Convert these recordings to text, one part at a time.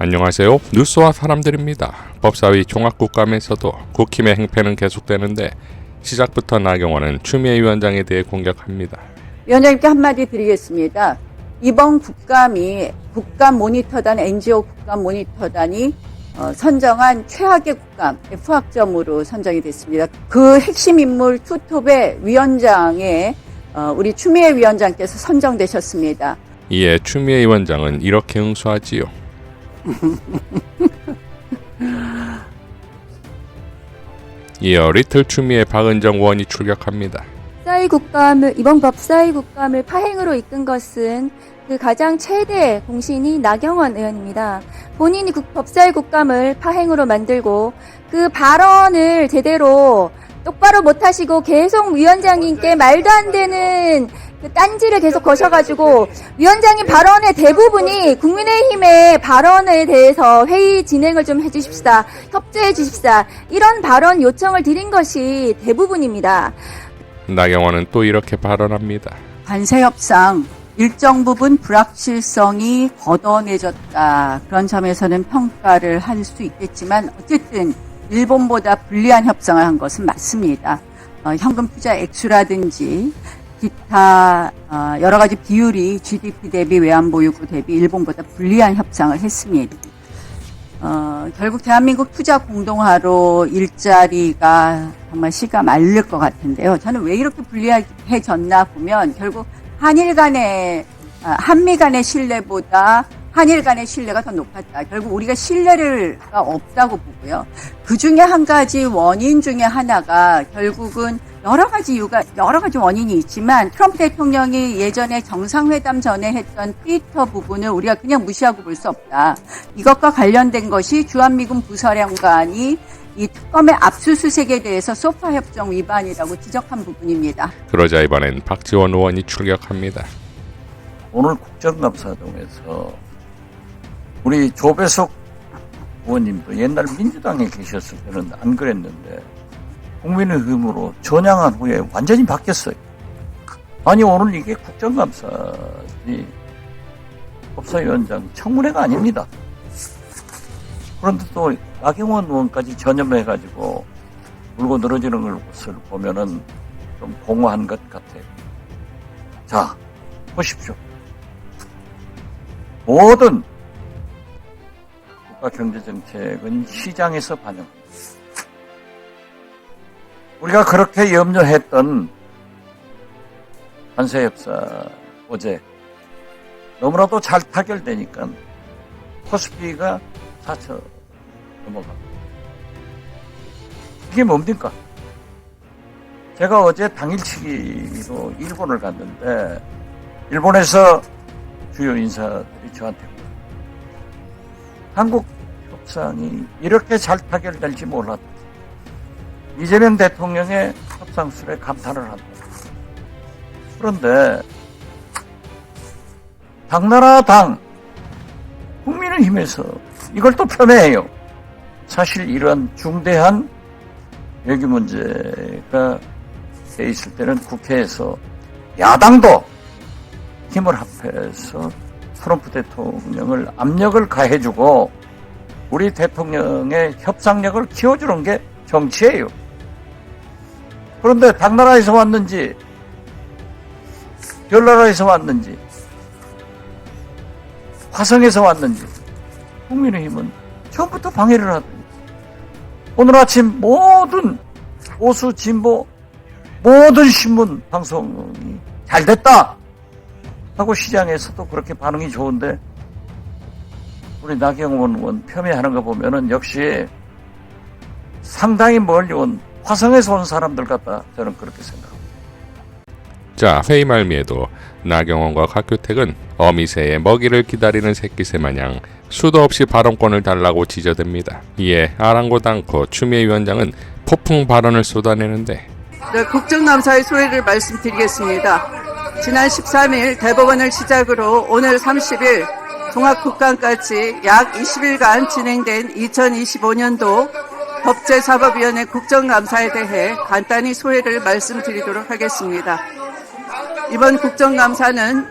안녕하세요. 뉴스와 사람들입니다. 법사위 종합국감에서도 국힘의 행패는 계속되는데 시작부터 나경원은 추미애 위원장에 대해 공격합니다. 위원장님께 한마디 드리겠습니다. 이번 국감이 국감모니터단 NGO 국감모니터단이 선정한 최악의 국감 F학점으로 선정이 됐습니다. 그 핵심 인물 투톱의 위원장에 우리 추미애 위원장께서 선정되셨습니다. 이에 추미애 위원장은 이렇게 응수하지요. 이어 리틀 추미애 박은정 의원이 출격합니다. 이번 법사위 국감을 파행으로 이끈 것은 그 가장 최대 공신이 나경원 의원입니다. 본인이 법사위 국감을 파행으로 만들고 그 발언을 제대로 똑바로 못하시고 계속 위원장님께 말도 안 되는 그 딴지를 계속 거셔가지고 위원장님 발언의 대부분이 국민의힘의 발언에 대해서 회의 진행을 좀 해주십시다. 협조해 주십시다. 이런 발언 요청을 드린 것이 대부분입니다. 나경원은 또 이렇게 발언합니다. 관세협상 일정 부분 불확실성이 걷어내졌다. 그런 점에서는 평가를 할 수 있겠지만 어쨌든 일본보다 불리한 협상을 한 것은 맞습니다. 현금 투자 액수라든지 기타 여러 가지 비율이 GDP 대비 외환보유고 대비 일본보다 불리한 협상을 했습니다. 결국 대한민국 투자 공동화로 일자리가 정말 씨가 마를 것 같은데요. 저는 왜 이렇게 불리해졌나 보면 결국 한미 간의 신뢰보다 한일 간의 신뢰가 더 높았다. 결국 우리가 신뢰가 없다고 보고요. 그 중에 한 가지 원인 중에 하나가 결국은 여러 가지 원인이 있지만 트럼프 대통령이 예전에 정상회담 전에 했던 트위터 부분을 우리가 그냥 무시하고 볼 수 없다. 이것과 관련된 것이 주한미군 부사령관이 이 특검의 압수수색에 대해서 소파 협정 위반이라고 지적한 부분입니다. 그러자 이번엔 박지원 의원이 출격합니다. 오늘 국정감사동에서 우리 조배석 의원님도 옛날 민주당에 계셨을 때는 안 그랬는데 국민의힘으로 전향한 후에 완전히 바뀌었어요. 아니 오늘 이게 국정감사지 법사위원장 청문회가 아닙니다. 그런데 또 나경원 의원까지 전염해가지고 물고 늘어지는 것을 보면은 좀 공허한 것 같아요. 자, 보십시오. 모든 국가 경제정책은 시장에서 반영합니다. 우리가 그렇게 염려했던 관세협상 어제 너무나도 잘 타결되니까 코스피가 4천 넘어갑니다. 이게 뭡니까? 제가 어제 당일치기로 일본을 갔는데 일본에서 주요 인사들이 저한테 한국 협상이 이렇게 잘 타결될지 몰랐다. 이재명 대통령의 협상술에 감탄을 한다. 그런데 당나라 당 국민의힘에서 이걸 또 폄훼해요. 사실 이러한 중대한 외교 문제가 돼 있을 때는 국회에서 야당도 힘을 합해서 트럼프 대통령을 압력을 가해주고 우리 대통령의 협상력을 키워주는 게 정치예요. 그런데 당나라에서 왔는지 별나라에서 왔는지 화성에서 왔는지 국민의힘은 처음부터 방해를 하더니 오늘 아침 모든 보수 진보 모든 신문 방송이 잘 됐다 하고 시장에서도 그렇게 반응이 좋은데 우리 나경원 의원 폄훼하는 거 보면은 역시 상당히 멀리 온 화성에서 온 사람들 같다 저는 그렇게 생각합니다. 자, 회의 말미에도 나경원과 곽규택은 어미새의 먹이를 기다리는 새끼새 마냥 수도 없이 발언권을 달라고 지저댑니다. 이에 아랑곳 않고 추미애 위원장은 폭풍 발언을 쏟아내는데 네, 국정감사의 소회를 말씀드리겠습니다. 지난 13일 대법원을 시작으로 오늘 30일 종합국감까지 약 20일간 진행된 2025년도 법제사법위원회 국정감사에 대해 간단히 소회를 말씀드리도록 하겠습니다. 이번 국정감사는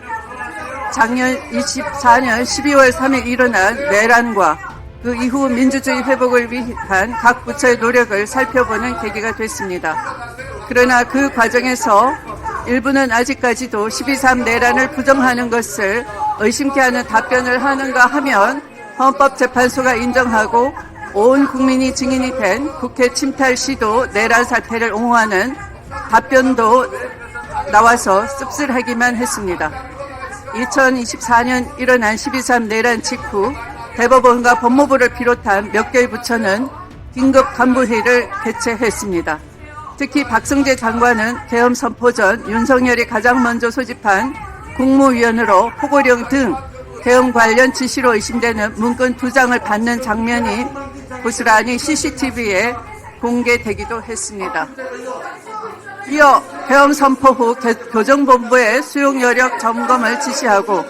작년 24년 12월 3일 일어난 내란과 그 이후 민주주의 회복을 위한 각 부처의 노력을 살펴보는 계기가 됐습니다. 그러나 그 과정에서 일부는 아직까지도 12.3 내란을 부정하는 것을 의심케 하는 답변을 하는가 하면 헌법재판소가 인정하고 온 국민이 증인이 된 국회 침탈 시도 내란 사태를 옹호하는 답변도 나와서 씁쓸하기만 했습니다. 2024년 일어난 12.3 내란 직후 대법원과 법무부를 비롯한 몇 개의 부처는 긴급 간부회의를 개최했습니다. 특히 박성재 장관은 계엄 선포 전 윤석열이 가장 먼저 소집한 국무위원으로 포고령 등 계엄 관련 지시로 의심되는 문건 2장을 받는 장면이 고스란히 CCTV에 공개되기도 했습니다. 이어 계엄 선포 후 교정본부의 수용 여력 점검을 지시하고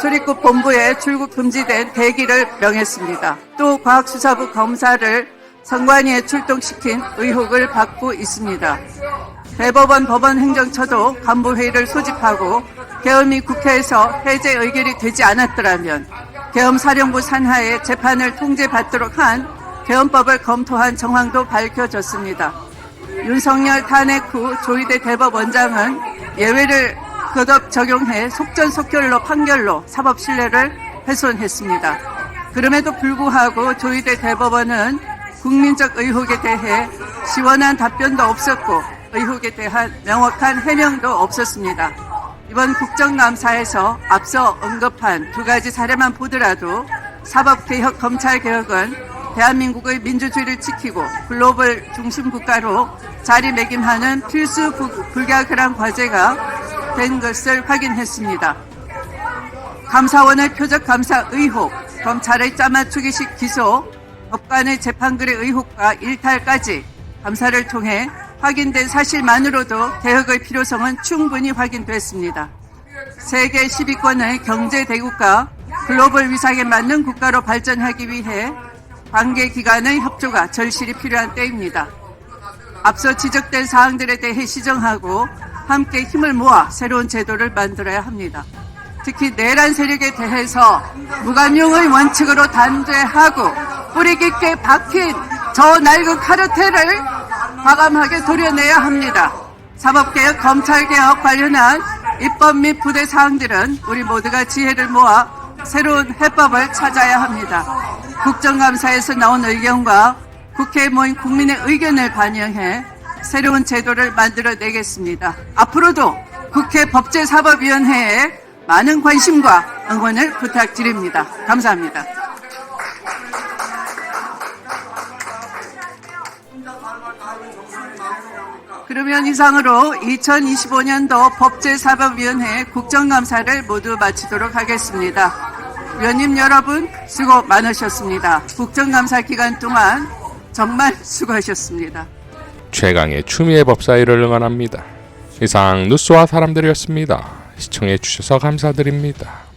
출입국 본부에 출국 금지된 대기를 명했습니다. 또 과학수사부 검사를 선관위에 출동시킨 의혹을 받고 있습니다. 대법원 법원행정처도 간부회의를 소집하고 계엄이 국회에서 해제 의결이 되지 않았더라면 계엄사령부 산하에 재판을 통제받도록 한 계엄법을 검토한 정황도 밝혀졌습니다. 윤석열 탄핵 후 조희대 대법원장은 예외를 거듭 적용해 속전속결로 판결로 사법신뢰를 훼손했습니다. 그럼에도 불구하고 조희대 대법원은 국민적 의혹에 대해 시원한 답변도 없었고 의혹에 대한 명확한 해명도 없었습니다. 이번 국정감사에서 앞서 언급한 2가지 사례만 보더라도 사법개혁, 검찰개혁은 대한민국의 민주주의를 지키고 글로벌 중심 국가로 자리매김하는 필수 불가결한 과제가 된 것을 확인했습니다. 감사원의 표적감사 의혹, 검찰의 짜맞추기식 기소, 법관의 재판글의 의혹과 일탈까지 감사를 통해 확인된 사실만으로도 개혁의 필요성은 충분히 확인됐습니다. 세계 10위권의 경제대국과 글로벌 위상에 맞는 국가로 발전하기 위해 관계기관의 협조가 절실히 필요한 때입니다. 앞서 지적된 사항들에 대해 시정하고 함께 힘을 모아 새로운 제도를 만들어야 합니다. 특히 내란 세력에 대해서 무관용의 원칙으로 단죄하고 뿌리 깊게 박힌 저 낡은 카르텔을 과감하게 도려내야 합니다. 사법개혁, 검찰개혁 관련한 입법 및 부대 사항들은 우리 모두가 지혜를 모아 새로운 해법을 찾아야 합니다. 국정감사에서 나온 의견과 국회에 모인 국민의 의견을 반영해 새로운 제도를 만들어내겠습니다. 앞으로도 국회 법제사법위원회에 많은 관심과 응원을 부탁드립니다. 감사합니다. 그러면 이상으로 2025년도 법제사법위원회 국정감사를 모두 마치도록 하겠습니다. 위원님 여러분 수고 많으셨습니다. 국정감사 기간 동안 정말 수고하셨습니다. 최강의 추미애 법사위를 응원합니다. 이상 뉴스와 사람들이었습니다. 시청해 주셔서 감사드립니다.